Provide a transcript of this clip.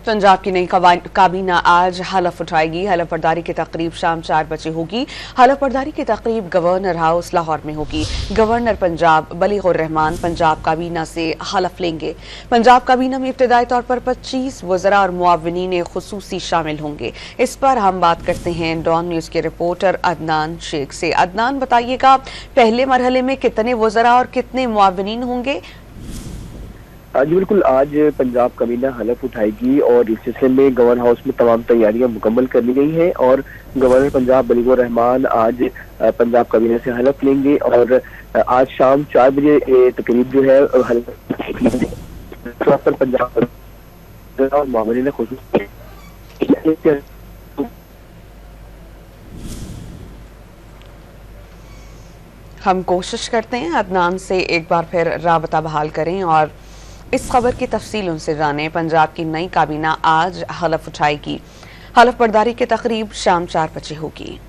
पंजाब की नई काबीना आज हलफ उठाएगी। हलफ बर्दारी की तकरीब शाम 4 बजे होगी। हलफ बर्दारी की तकरीब गवर्नर हाउस लाहौर में होगी। गवर्नर पंजाब बलीगुर रहमान पंजाब काबीना से हलफ लेंगे। पंजाब काबीना में इब्तदाई तौर पर 25 वज़रा और मुआविनीन खुसूसी शामिल होंगे। इस पर हम बात करते हैं डॉन न्यूज के रिपोर्टर अदनान शेख से। अदनान, बताइएगा पहले मरहले में कितने वज़रा और कितने मुआविनीन होंगे? जी बिल्कुल, आज पंजाब काबीना हलफ उठाएगी और इस सिलसिले में गवर्नर हाउस में तमाम तैयारियां मुकम्मल कर ली गई हैं और गवर्नर पंजाब बलीगुर रहमान आज पंजाब काबीना से हलफ लेंगे और आज शाम 4 बजे तकरीब जो है हलफ पर पंजाब और मामले खुसूसी हम कोशिश करते हैं अदनान से एक बार फिर राबता बहाल करें और इस खबर की तफसील उनसे जानें। पंजाब की नई काबीना आज हलफ उठाएगी। हलफ बर्दारी की तकरीब शाम 4 बजे होगी।